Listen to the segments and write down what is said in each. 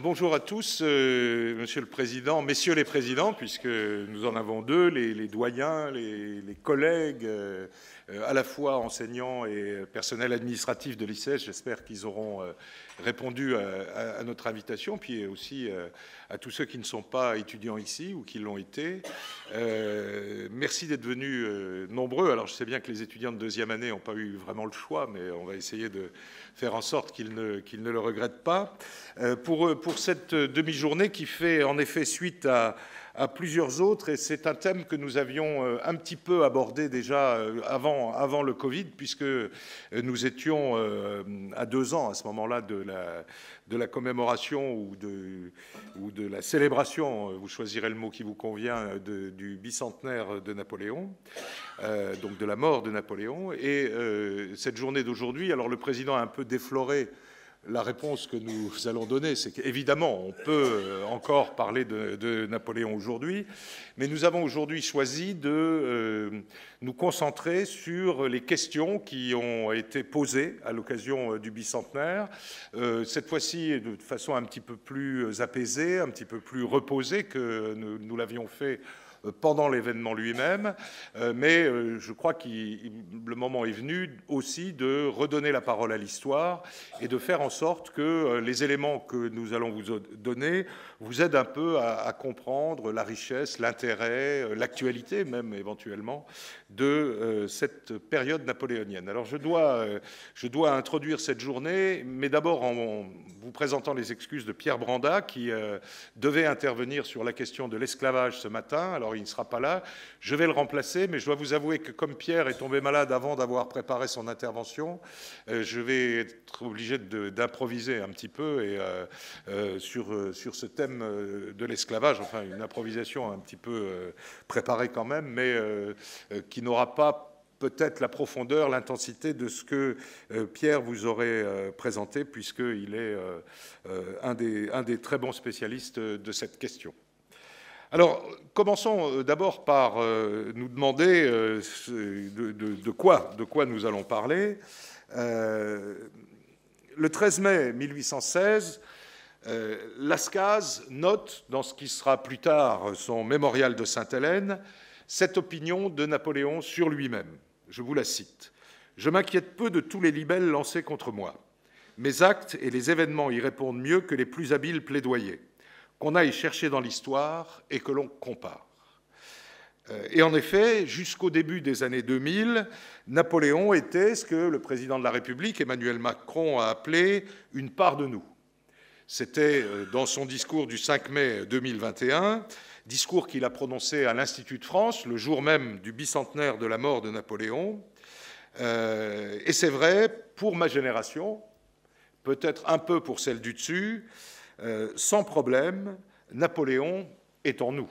Bonjour à tous, Monsieur le Président, Messieurs les Présidents, puisque nous en avons deux, les doyens, les collègues, à la fois enseignants et personnel administratif de l'ICES. J'espère qu'ils auront répondu à notre invitation, puis aussi à tous ceux qui ne sont pas étudiants ici ou qui l'ont été. Merci d'être venus nombreux. Alors je sais bien que les étudiants de deuxième année n'ont pas eu vraiment le choix, mais on va essayer de faire en sorte qu'ils ne le regrettent pas. Pour cette demi-journée qui fait en effet suite à plusieurs autres, et c'est un thème que nous avions un petit peu abordé déjà avant le Covid, puisque nous étions à 2 ans à ce moment-là de la commémoration ou de la célébration, vous choisirez le mot qui vous convient, du bicentenaire de Napoléon, donc de la mort de Napoléon. Et cette journée d'aujourd'hui, alors le président a un peu défloré la réponse que nous allons donner, c'est qu'évidemment, on peut encore parler de Napoléon aujourd'hui, mais nous avons aujourd'hui choisi de nous concentrer sur les questions qui ont été posées à l'occasion du bicentenaire, cette fois-ci de façon un petit peu plus apaisée, un petit peu plus reposée que nous l'avions fait pendant l'événement lui-même, mais je crois que le moment est venu aussi de redonner la parole à l'histoire et de faire en sorte que les éléments que nous allons vous donner vous aident un peu à comprendre la richesse, l'intérêt, l'actualité même éventuellement de cette période napoléonienne. Alors je dois introduire cette journée, mais d'abord en vous présentant les excuses de Pierre Branda qui devait intervenir sur la question de l'esclavage ce matin. Alors il ne sera pas là, je vais le remplacer, mais je dois vous avouer que comme Pierre est tombé malade avant d'avoir préparé son intervention, je vais être obligé d'improviser un petit peu sur ce thème de l'esclavage, enfin une improvisation un petit peu préparée quand même, mais qui n'aura pas peut-être la profondeur, l'intensité de ce que Pierre vous aurait présenté, puisqu'il est un des très bons spécialistes de cette question. Alors, commençons d'abord par nous demander de quoi nous allons parler. Le 13 mai 1816, Lascaz note, dans ce qui sera plus tard son mémorial de Sainte-Hélène, cette opinion de Napoléon sur lui-même. Je vous la cite. « Je m'inquiète peu de tous les libelles lancés contre moi. Mes actes et les événements y répondent mieux que les plus habiles plaidoyers. Qu'on aille chercher dans l'histoire et que l'on compare. » Et en effet, jusqu'au début des années 2000, Napoléon était ce que le président de la République, Emmanuel Macron, a appelé « une part de nous ». C'était dans son discours du 5 mai 2021, discours qu'il a prononcé à l'Institut de France, le jour même du bicentenaire de la mort de Napoléon. Et c'est vrai, pour ma génération, peut-être un peu pour celle du dessus, sans problème, Napoléon est en nous.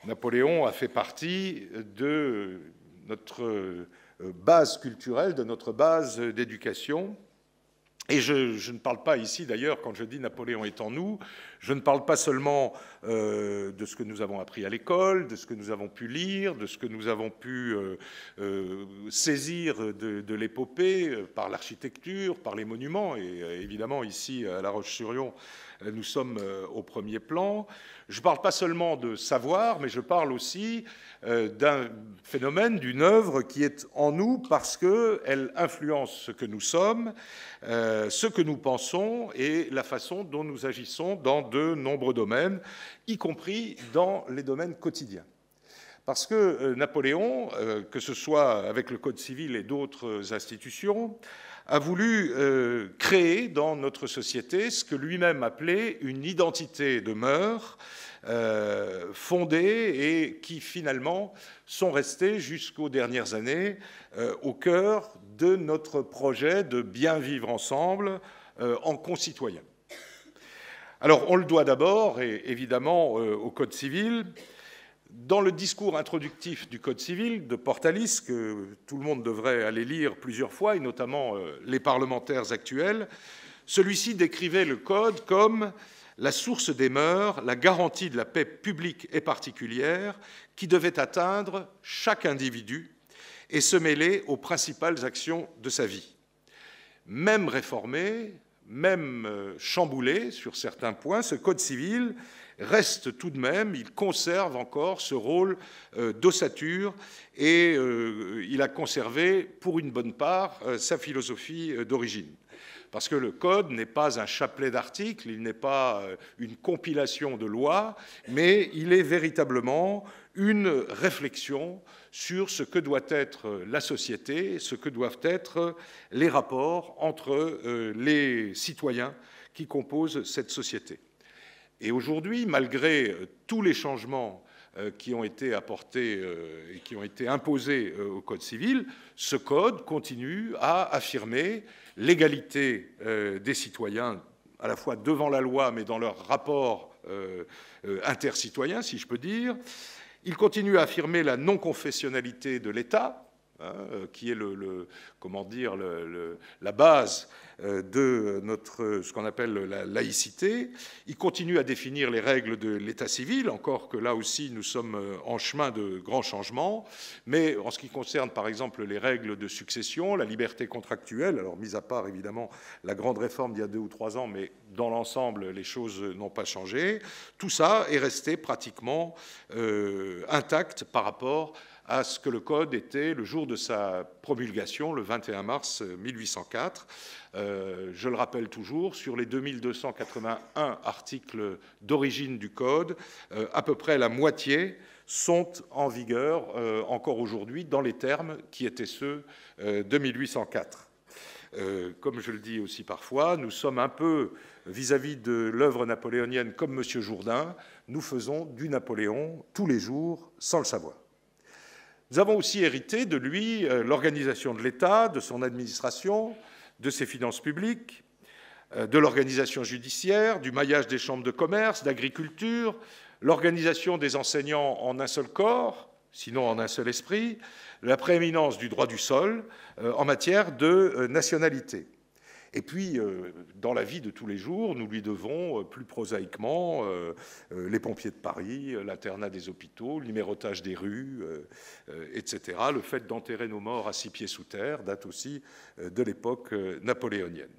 Napoléon a fait partie de notre base culturelle, de notre base d'éducation. Et je ne parle pas ici, d'ailleurs, quand je dis Napoléon est en nous, je ne parle pas seulement de ce que nous avons appris à l'école, de ce que nous avons pu lire, de ce que nous avons pu saisir de l'épopée par l'architecture, par les monuments, et évidemment ici à La Roche-sur-Yon, nous sommes au premier plan. Je ne parle pas seulement de savoir, mais je parle aussi d'un phénomène, d'une œuvre qui est en nous parce qu'elle influence ce que nous sommes, ce que nous pensons et la façon dont nous agissons dans de nombreux domaines, y compris dans les domaines quotidiens. Parce que Napoléon, que ce soit avec le Code civil et d'autres institutions, a voulu créer dans notre société ce que lui-même appelait une identité de mœurs fondée et qui finalement sont restées jusqu'aux dernières années au cœur de notre projet de bien vivre ensemble en concitoyens. Alors on le doit d'abord, et évidemment, au Code civil. Dans le discours introductif du Code civil de Portalis, que tout le monde devrait aller lire plusieurs fois, et notamment les parlementaires actuels, celui-ci décrivait le Code comme la source des mœurs, la garantie de la paix publique et particulière qui devait atteindre chaque individu et se mêler aux principales actions de sa vie. Même réformé, même chamboulé sur certains points, ce Code civil reste tout de même, il conserve encore ce rôle d'ossature et il a conservé, pour une bonne part, sa philosophie d'origine. Parce que le Code n'est pas un chapelet d'articles, il n'est pas une compilation de lois, mais il est véritablement une réflexion sur ce que doit être la société, ce que doivent être les rapports entre les citoyens qui composent cette société. Et aujourd'hui, malgré tous les changements qui ont été apportés et qui ont été imposés au Code civil, ce Code continue à affirmer l'égalité des citoyens, à la fois devant la loi, mais dans leur rapport intercitoyen, si je peux dire. Il continue à affirmer la non-confessionnalité de l'État, qui est la base de ce qu'on appelle la laïcité. Il continue à définir les règles de l'état civil, encore que là aussi nous sommes en chemin de grands changements, mais en ce qui concerne par exemple les règles de succession, la liberté contractuelle, alors mis à part évidemment la grande réforme d'il y a 2 ou 3 ans, mais dans l'ensemble les choses n'ont pas changé, tout ça est resté pratiquement intact par rapport à ce que le Code était le jour de sa promulgation, le 21 mars 1804. Je le rappelle toujours, sur les 2281 articles d'origine du Code, à peu près la moitié sont en vigueur encore aujourd'hui dans les termes qui étaient ceux de 1804. Comme je le dis aussi parfois, nous sommes un peu, vis-à-vis de l'œuvre napoléonienne comme M. Jourdain, nous faisons du Napoléon tous les jours sans le savoir. Nous avons aussi hérité de lui l'organisation de l'État, de son administration, de ses finances publiques, de l'organisation judiciaire, du maillage des chambres de commerce, d'agriculture, l'organisation des enseignants en un seul corps, sinon en un seul esprit, la prééminence du droit du sol en matière de nationalité. Et puis, dans la vie de tous les jours, nous lui devons plus prosaïquement les pompiers de Paris, l'internat des hôpitaux, le numérotage des rues, etc. Le fait d'enterrer nos morts à 6 pieds sous terre date aussi de l'époque napoléonienne.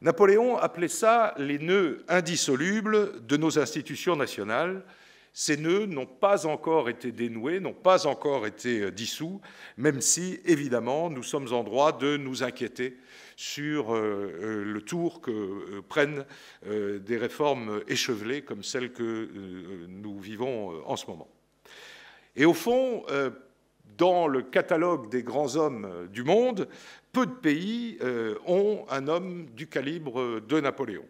Napoléon appelait ça les nœuds indissolubles de nos institutions nationales. Ces nœuds n'ont pas encore été dénoués, n'ont pas encore été dissous, même si, évidemment, nous sommes en droit de nous inquiéter sur le tour que prennent des réformes échevelées comme celles que nous vivons en ce moment. Et au fond, dans le catalogue des grands hommes du monde, peu de pays ont un homme du calibre de Napoléon.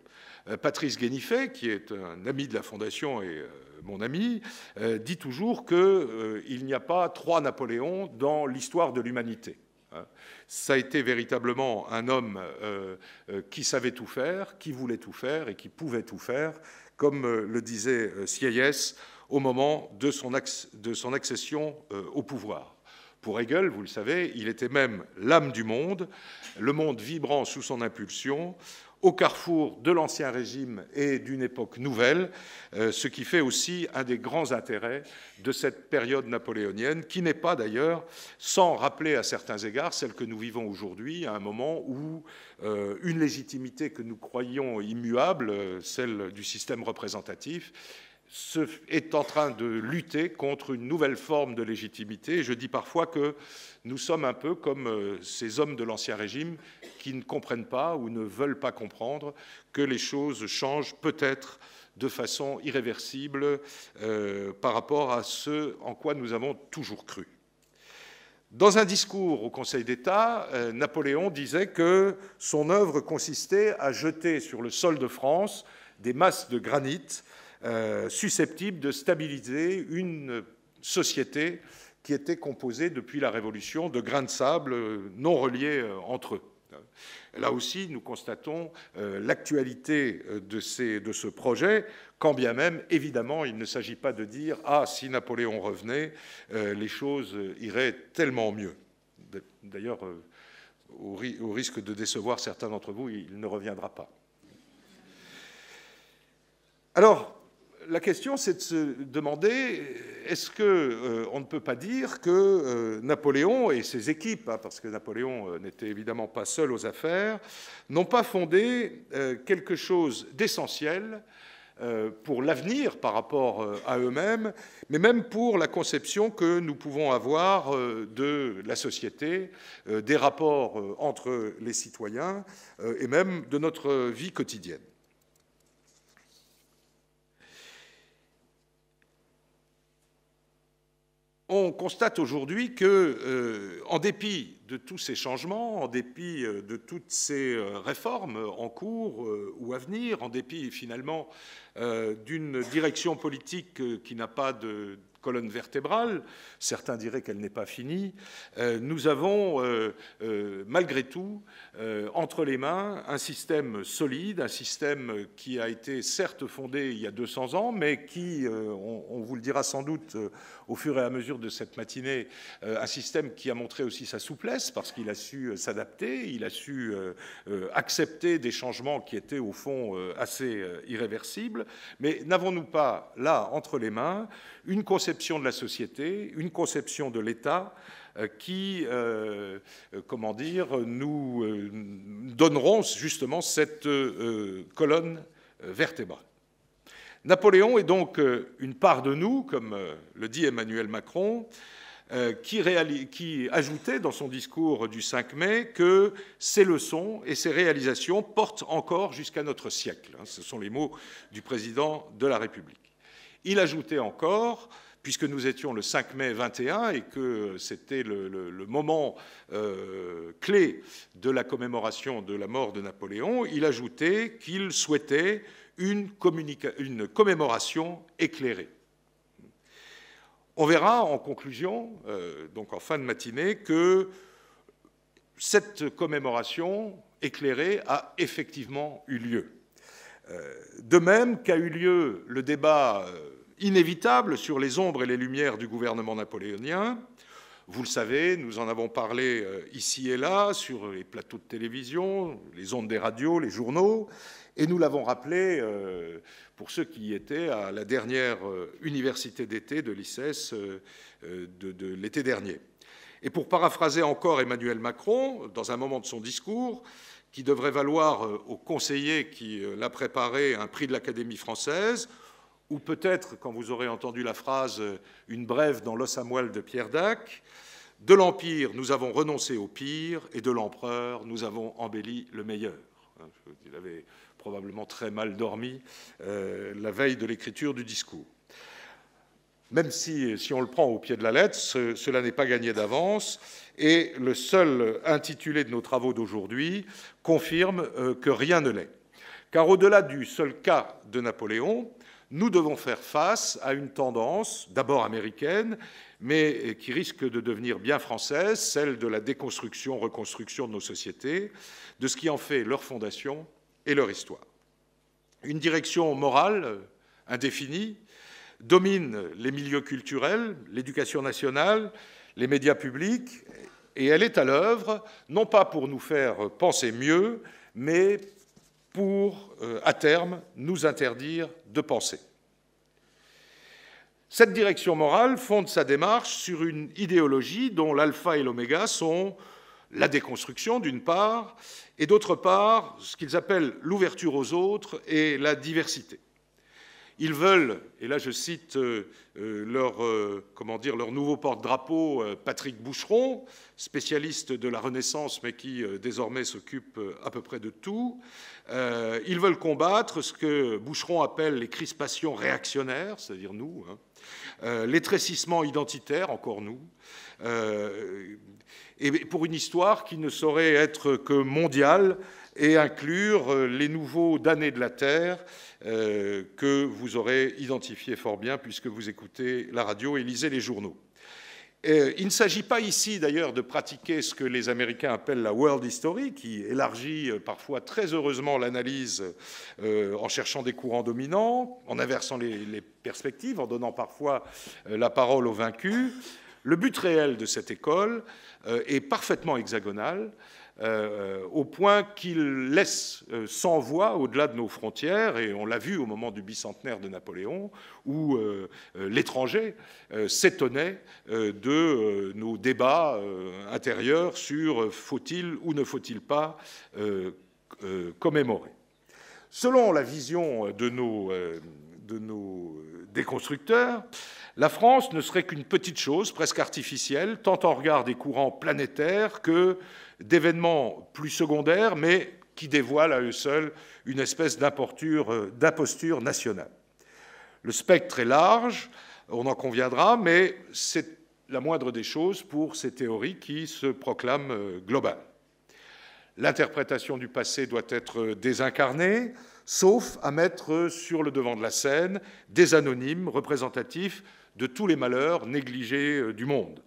Patrice Guénifet, qui est un ami de la Fondation et mon ami, dit toujours qu'il n'y a pas 3 Napoléons dans l'histoire de l'humanité. Ça a été véritablement un homme qui savait tout faire, qui voulait tout faire et qui pouvait tout faire, comme le disait Sieyès au moment de son accession au pouvoir. Pour Hegel, vous le savez, il était même l'âme du monde, le monde vibrant sous son impulsion, au carrefour de l'Ancien Régime et d'une époque nouvelle, ce qui fait aussi un des grands intérêts de cette période napoléonienne, qui n'est pas d'ailleurs, sans rappeler à certains égards, celle que nous vivons aujourd'hui, à un moment où une légitimité que nous croyions immuable, celle du système représentatif, est en train de lutter contre une nouvelle forme de légitimité. Je dis parfois que nous sommes un peu comme ces hommes de l'Ancien Régime qui ne comprennent pas ou ne veulent pas comprendre que les choses changent peut-être de façon irréversible par rapport à ce en quoi nous avons toujours cru. Dans un discours au Conseil d'État, Napoléon disait que son œuvre consistait à jeter sur le sol de France des masses de granit susceptibles de stabiliser une société qui était composée depuis la Révolution de grains de sable non reliés entre eux. Là aussi, nous constatons l'actualité de ce projet, quand bien même, évidemment, il ne s'agit pas de dire « Ah, si Napoléon revenait, les choses iraient tellement mieux ». D'ailleurs, au risque de décevoir certains d'entre vous, il ne reviendra pas. Alors, la question, c'est de se demander, est-ce qu'on ne peut pas dire que Napoléon et ses équipes, parce que Napoléon n'était évidemment pas seul aux affaires, n'ont pas fondé quelque chose d'essentiel pour l'avenir par rapport à eux-mêmes, mais même pour la conception que nous pouvons avoir de la société, des rapports entre les citoyens et même de notre vie quotidienne. On constate aujourd'hui que, en dépit de tous ces changements, en dépit de toutes ces réformes en cours ou à venir, en dépit finalement d'une direction politique qui n'a pas de colonne vertébrale, certains diraient qu'elle n'est pas finie, nous avons malgré tout entre les mains un système solide, un système qui a été certes fondé il y a 200 ans, mais qui, on vous le dira sans doute au fur et à mesure de cette matinée, un système qui a montré aussi sa souplesse parce qu'il a su s'adapter, il a su accepter des changements qui étaient au fond assez irréversibles. Mais n'avons-nous pas là entre les mains une conception de la société, une conception de l'État qui, comment dire, nous donneront justement cette colonne vertébrale. Napoléon est donc une part de nous, comme le dit Emmanuel Macron, qui ajoutait dans son discours du 5 mai que ses leçons et ses réalisations portent encore jusqu'à notre siècle. Ce sont les mots du président de la République. Il ajoutait encore, puisque nous étions le 5 mai 21 et que c'était le moment clé de la commémoration de la mort de Napoléon, il ajoutait qu'il souhaitait une commémoration éclairée. On verra en conclusion, donc en fin de matinée, que cette commémoration éclairée a effectivement eu lieu. De même qu'a eu lieu le débat inévitable sur les ombres et les lumières du gouvernement napoléonien. Vous le savez, nous en avons parlé ici et là, sur les plateaux de télévision, les ondes des radios, les journaux, et nous l'avons rappelé pour ceux qui y étaient à la dernière université d'été de l'ICES de l'été dernier. Et pour paraphraser encore Emmanuel Macron, dans un moment de son discours, qui devrait valoir au conseiller qui l'a préparé un prix de l'Académie française, ou peut-être, quand vous aurez entendu la phrase « une brève dans l'os à moelle de Pierre Dac », de l'Empire, nous avons renoncé au pire, et de l'Empereur, nous avons embelli le meilleur. Il avait probablement très mal dormi la veille de l'écriture du discours. Même si on le prend au pied de la lettre, cela n'est pas gagné d'avance, et le seul intitulé de nos travaux d'aujourd'hui confirme que rien ne l'est. Car au-delà du seul cas de Napoléon, nous devons faire face à une tendance, d'abord américaine, mais qui risque de devenir bien française, celle de la déconstruction, reconstruction de nos sociétés, de ce qui en fait leur fondation et leur histoire. Une direction morale indéfinie domine les milieux culturels, l'éducation nationale, les médias publics, et elle est à l'œuvre, non pas pour nous faire penser mieux, mais pour, à terme, nous interdire de penser. Cette direction morale fonde sa démarche sur une idéologie dont l'alpha et l'oméga sont la déconstruction, d'une part, et d'autre part, ce qu'ils appellent l'ouverture aux autres et la diversité. Ils veulent, et là je cite leur nouveau porte-drapeau, Patrick Boucheron, spécialiste de la Renaissance, mais qui désormais s'occupe à peu près de tout, ils veulent combattre ce que Boucheron appelle les crispations réactionnaires, c'est-à-dire nous, l'étrécissement identitaire, encore nous, et pour une histoire qui ne saurait être que mondiale et inclure les nouveaux damnés de la Terre que vous aurez identifiés fort bien puisque vous écoutez la radio et lisez les journaux. Il ne s'agit pas ici d'ailleurs de pratiquer ce que les Américains appellent la world history, qui élargit parfois très heureusement l'analyse en cherchant des courants dominants, en inversant les perspectives, en donnant parfois la parole aux vaincus. Le but réel de cette école est parfaitement hexagonal, au point qu'il laisse sans voix au-delà de nos frontières, et on l'a vu au moment du bicentenaire de Napoléon, où l'étranger s'étonnait de nos débats intérieurs sur faut-il ou ne faut-il pas commémorer. Selon la vision de nos déconstructeurs, la France ne serait qu'une petite chose, presque artificielle, tant en regard des courants planétaires que d'événements plus secondaires, mais qui dévoilent à eux seuls une espèce d'imposture nationale. Le spectre est large, on en conviendra, mais c'est la moindre des choses pour ces théories qui se proclament globales. L'interprétation du passé doit être désincarnée, sauf à mettre sur le devant de la scène des anonymes représentatifs de tous les malheurs négligés du monde.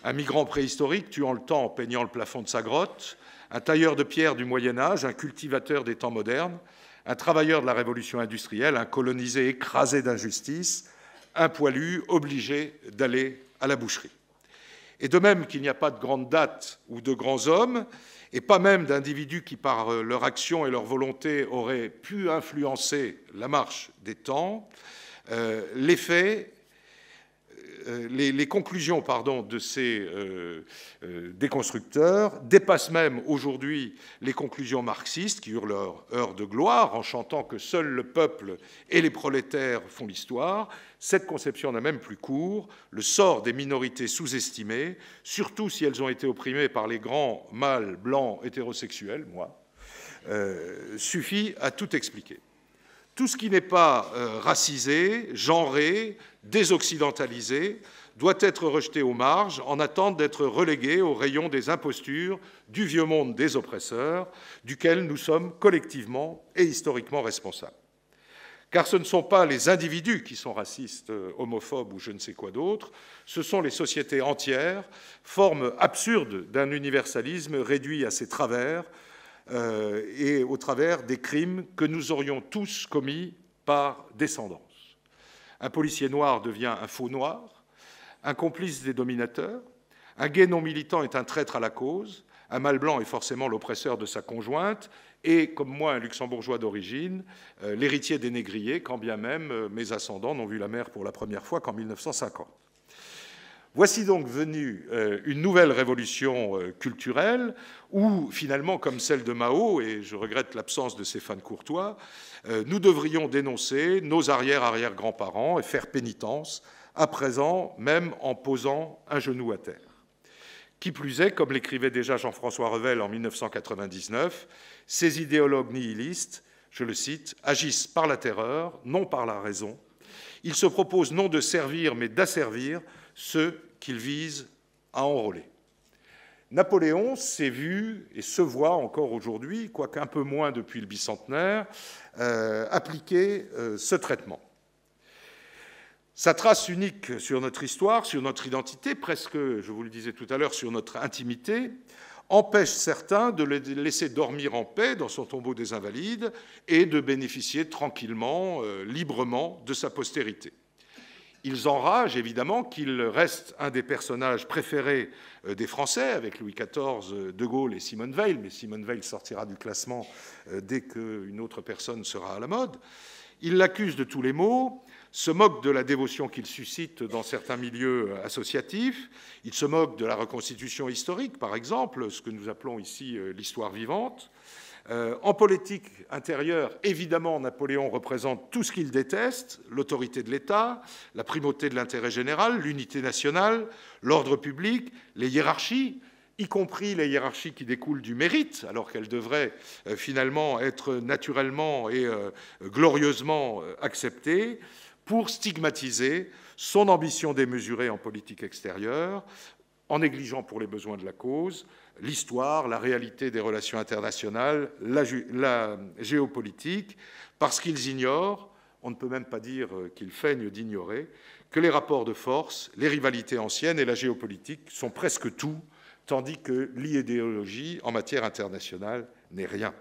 Un migrant préhistorique tuant le temps en peignant le plafond de sa grotte, un tailleur de pierre du Moyen-Âge, un cultivateur des temps modernes, un travailleur de la révolution industrielle, un colonisé écrasé d'injustice, un poilu obligé d'aller à la boucherie. Et de même qu'il n'y a pas de grandes dates ou de grands hommes, et pas même d'individus qui, par leur action et leur volonté, auraient pu influencer la marche des temps, les conclusions de ces déconstructeurs dépassent même aujourd'hui les conclusions marxistes qui eurent leur heure de gloire en chantant que seul le peuple et les prolétaires font l'histoire. Cette conception n'a même plus cours. Le sort des minorités sous-estimées, surtout si elles ont été opprimées par les grands mâles blancs hétérosexuels, suffit à tout expliquer. Tout ce qui n'est pas racisé, genré, désoccidentalisé doit être rejeté aux marges en attente d'être relégué au rayon des impostures du vieux monde des oppresseurs, duquel nous sommes collectivement et historiquement responsables. Car ce ne sont pas les individus qui sont racistes, homophobes ou je ne sais quoi d'autre, ce sont les sociétés entières, forme absurde d'un universalisme réduit à ses travers, et au travers des crimes que nous aurions tous commis par descendance. Un policier noir devient un faux noir, un complice des dominateurs, un gay non militant est un traître à la cause, un mâle blanc est forcément l'oppresseur de sa conjointe, et, comme moi, un luxembourgeois d'origine, l'héritier des négriers, quand bien même mes ascendants n'ont vu la mer pour la première fois qu'en 1950. Voici donc venue une nouvelle révolution culturelle où, finalement, comme celle de Mao, et je regrette l'absence de Stéphane Courtois, nous devrions dénoncer nos arrière-arrière-grands-parents et faire pénitence, à présent même en posant un genou à terre. Qui plus est, comme l'écrivait déjà Jean-François Revel en 1999, ces idéologues nihilistes, je le cite, agissent par la terreur, non par la raison. Ils se proposent non de servir, mais d'asservir ceux qu'ils visent à enrôler. Napoléon s'est vu et se voit encore aujourd'hui, quoique un peu moins depuis le bicentenaire, appliquer ce traitement. Sa trace unique sur notre histoire, sur notre identité, presque, je vous le disais tout à l'heure, sur notre intimité, empêche certains de le laisser dormir en paix dans son tombeau des Invalides et de bénéficier tranquillement, librement de sa postérité. Ils enragent évidemment qu'il reste un des personnages préférés des Français, avec Louis XIV, De Gaulle et Simone Veil, mais Simone Veil sortira du classement dès qu'une autre personne sera à la mode. Ils l'accusent de tous les maux, se moquent de la dévotion qu'il suscite dans certains milieux associatifs, ils se moquent de la reconstitution historique, par exemple, ce que nous appelons ici l'histoire vivante. En politique intérieure, évidemment, Napoléon représente tout ce qu'il déteste, l'autorité de l'État, la primauté de l'intérêt général, l'unité nationale, l'ordre public, les hiérarchies, y compris les hiérarchies qui découlent du mérite, alors qu'elles devraient finalement être naturellement et glorieusement acceptées, pour stigmatiser son ambition démesurée en politique extérieure, en négligeant pour les besoins de la cause l'histoire, la réalité des relations internationales, la géopolitique, parce qu'ils ignorent, on ne peut même pas dire qu'ils feignent d'ignorer, que les rapports de force, les rivalités anciennes et la géopolitique sont presque tout, tandis que l'idéologie en matière internationale n'est rien.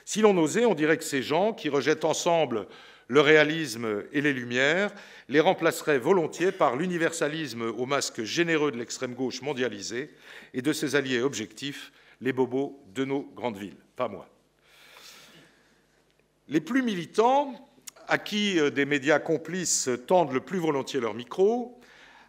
Si l'on osait, on dirait que ces gens qui rejettent ensemble le réalisme et les Lumières, les remplacerait volontiers par l'universalisme au masque généreux de l'extrême gauche mondialisée et de ses alliés objectifs, les bobos de nos grandes villes. Pas moi. Les plus militants, à qui des médias complices tendent le plus volontiers leur micro,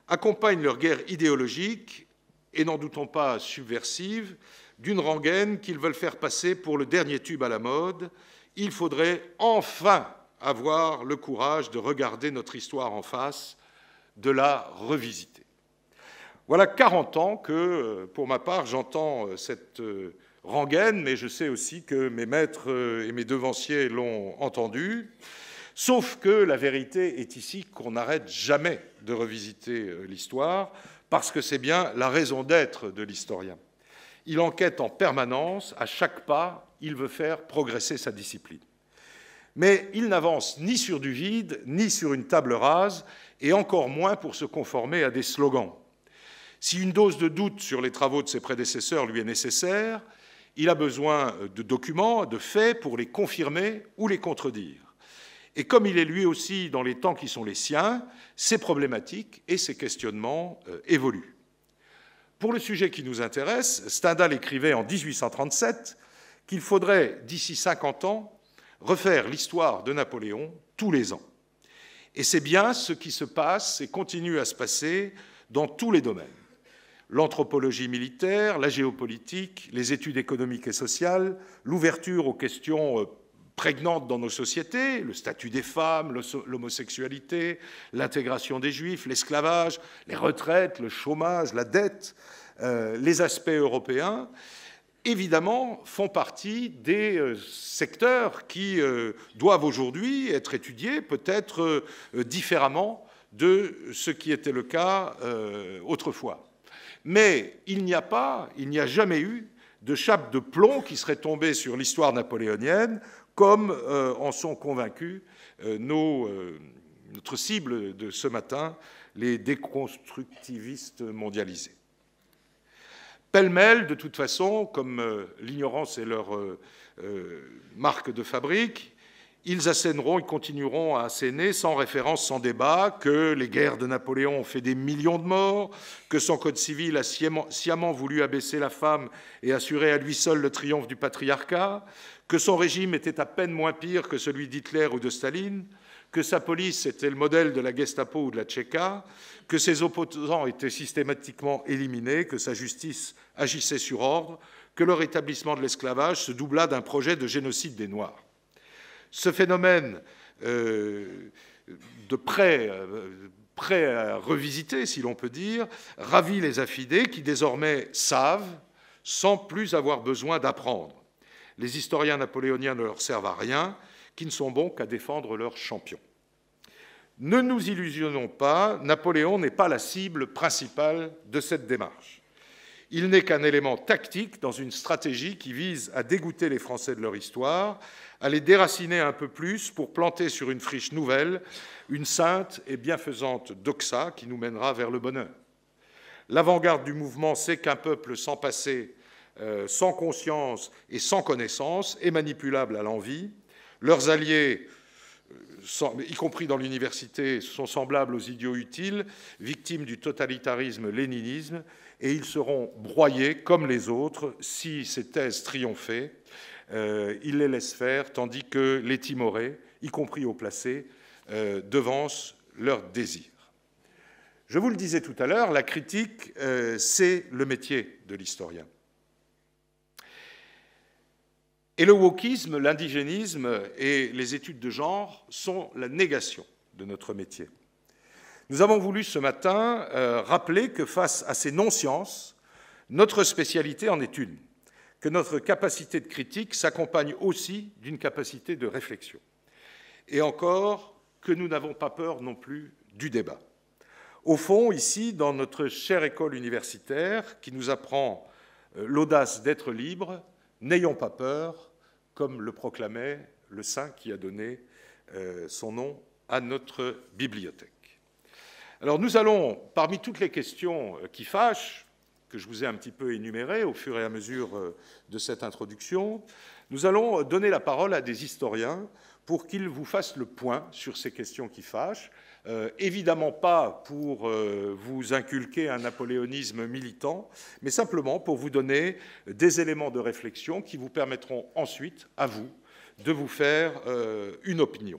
accompagnent leur guerre idéologique, et n'en doutons pas subversive, d'une rengaine qu'ils veulent faire passer pour le dernier tube à la mode. Il faudrait enfin avoir le courage de regarder notre histoire en face, de la revisiter. Voilà 40 ans que, pour ma part, j'entends cette rengaine, mais je sais aussi que mes maîtres et mes devanciers l'ont entendu, sauf que la vérité est ici qu'on n'arrête jamais de revisiter l'histoire, parce que c'est bien la raison d'être de l'historien. Il enquête en permanence, à chaque pas, il veut faire progresser sa discipline. Mais il n'avance ni sur du vide, ni sur une table rase, et encore moins pour se conformer à des slogans. Si une dose de doute sur les travaux de ses prédécesseurs lui est nécessaire, il a besoin de documents, de faits pour les confirmer ou les contredire. Et comme il est lui aussi dans les temps qui sont les siens, ces problématiques et ces questionnements évoluent. Pour le sujet qui nous intéresse, Stendhal écrivait en 1837 qu'il faudrait, d'ici 50 ans, refaire l'histoire de Napoléon tous les ans. Et c'est bien ce qui se passe et continue à se passer dans tous les domaines. L'anthropologie militaire, la géopolitique, les études économiques et sociales, l'ouverture aux questions prégnantes dans nos sociétés, le statut des femmes, l'homosexualité, l'intégration des juifs, l'esclavage, les retraites, le chômage, la dette, les aspects européens, évidemment, font partie des secteurs qui doivent aujourd'hui être étudiés peut-être différemment de ce qui était le cas autrefois. Mais il n'y a jamais eu de chape de plomb qui serait tombée sur l'histoire napoléonienne, comme en sont convaincus notre cible de ce matin, les déconstructivistes mondialisés. Pêle-mêle, de toute façon, comme l'ignorance est leur marque de fabrique, ils assèneront, ils continueront à asséner sans référence, sans débat, que les guerres de Napoléon ont fait des millions de morts, que son code civil a sciemment voulu abaisser la femme et assurer à lui seul le triomphe du patriarcat, que son régime était à peine moins pire que celui d'Hitler ou de Staline, que sa police était le modèle de la Gestapo ou de la Tchéka, que ses opposants étaient systématiquement éliminés, que sa justice agissait sur ordre, que le rétablissement de l'esclavage se doubla d'un projet de génocide des Noirs. Ce phénomène de prêt à revisiter, si l'on peut dire, ravit les affidés qui désormais savent sans plus avoir besoin d'apprendre. Les historiens napoléoniens ne leur servent à rien, qui ne sont bons qu'à défendre leurs champions. Ne nous illusionnons pas, Napoléon n'est pas la cible principale de cette démarche. Il n'est qu'un élément tactique dans une stratégie qui vise à dégoûter les Français de leur histoire, à les déraciner un peu plus pour planter sur une friche nouvelle une sainte et bienfaisante doxa qui nous mènera vers le bonheur. L'avant-garde du mouvement sait qu'un peuple sans passé, sans conscience et sans connaissance est manipulable à l'envi. Leurs alliés, y compris dans l'université, sont semblables aux idiots utiles, victimes du totalitarisme, léninisme, et ils seront broyés comme les autres si ces thèses triomphaient. Ils les laissent faire, tandis que les timorés, y compris haut placés, devancent leurs désirs. Je vous le disais tout à l'heure, la critique, c'est le métier de l'historien. Et le wokisme, l'indigénisme et les études de genre sont la négation de notre métier. Nous avons voulu ce matin rappeler que face à ces non-sciences, notre spécialité en est une, que notre capacité de critique s'accompagne aussi d'une capacité de réflexion. Et encore, que nous n'avons pas peur non plus du débat. Au fond, ici, dans notre chère école universitaire qui nous apprend l'audace d'être libre, n'ayons pas peur, comme le proclamait le saint qui a donné son nom à notre bibliothèque. Alors nous allons, parmi toutes les questions qui fâchent, que je vous ai un petit peu énumérées au fur et à mesure de cette introduction, nous allons donner la parole à des historiens pour qu'il vous fasse le point sur ces questions qui fâchent. Évidemment pas pour vous inculquer un napoléonisme militant, mais simplement pour vous donner des éléments de réflexion qui vous permettront ensuite, à vous, de vous faire une opinion.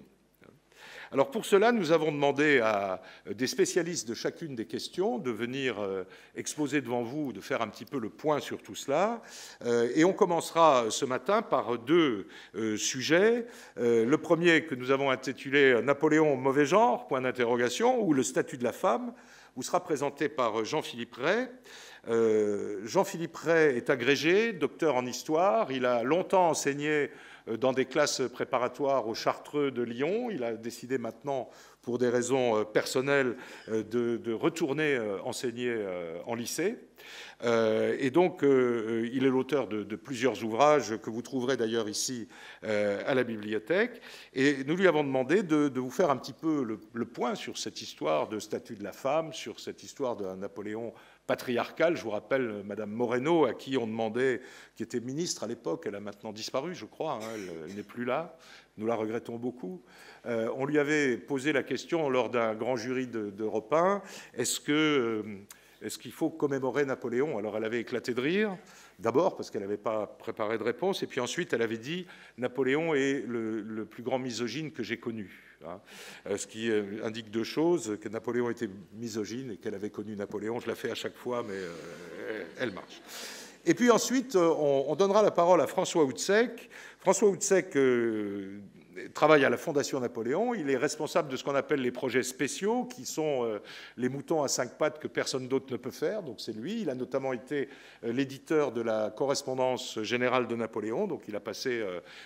Alors pour cela, nous avons demandé à des spécialistes de chacune des questions de venir exposer devant vous, de faire un petit peu le point sur tout cela. Et on commencera ce matin par deux sujets. Le premier que nous avons intitulé « Napoléon, mauvais genre ?» point d'interrogation, ou « Le statut de la femme », vous sera présenté par Jean-Philippe Ray. Jean-Philippe Ray est agrégé, docteur en histoire. Il a longtemps enseigné dans des classes préparatoires au Chartreux de Lyon. Il a décidé maintenant, pour des raisons personnelles, de retourner enseigner en lycée. Et donc, il est l'auteur de plusieurs ouvrages que vous trouverez d'ailleurs ici à la bibliothèque. Et nous lui avons demandé de vous faire un petit peu le point sur cette histoire de statut de la femme, sur cette histoire d'un Napoléon patriarcal. Je vous rappelle Madame Moreno, à qui on demandait, qui était ministre à l'époque, elle a maintenant disparu, je crois, hein, elle n'est plus là, nous la regrettons beaucoup. On lui avait posé la question lors d'un grand jury d'Europe 1, est-ce qu'il faut commémorer Napoléon? Alors elle avait éclaté de rire, d'abord parce qu'elle n'avait pas préparé de réponse, et puis ensuite elle avait dit « Napoléon est le plus grand misogyne que j'ai connu ». Ce qui indique deux choses, que Napoléon était misogyne et qu'elle avait connu Napoléon. Je la fais à chaque fois, mais elle marche. Et puis ensuite, on donnera la parole à François Houtsek. François Houtsek travaille à la Fondation Napoléon. Il est responsable de ce qu'on appelle les projets spéciaux, qui sont les moutons à 5 pattes que personne d'autre ne peut faire. Donc c'est lui. Il a notamment été l'éditeur de la correspondance générale de Napoléon. Donc il a passé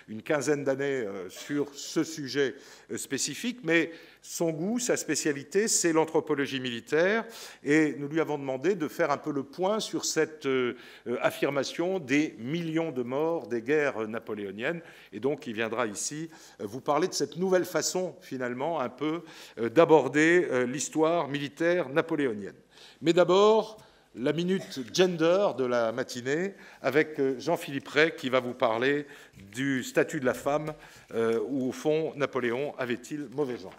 une quinzaine d'années sur ce sujet spécifique. Mais son goût, sa spécialité, c'est l'anthropologie militaire. Et nous lui avons demandé de faire un peu le point sur cette affirmation des millions de morts des guerres napoléoniennes. Et donc il viendra ici vous parler de cette nouvelle façon, finalement, un peu, d'aborder l'histoire militaire napoléonienne. Mais d'abord, la minute gender de la matinée, avec Jean-Philippe Ray, qui va vous parler du statut de la femme, où, au fond, Napoléon avait-il mauvais genre.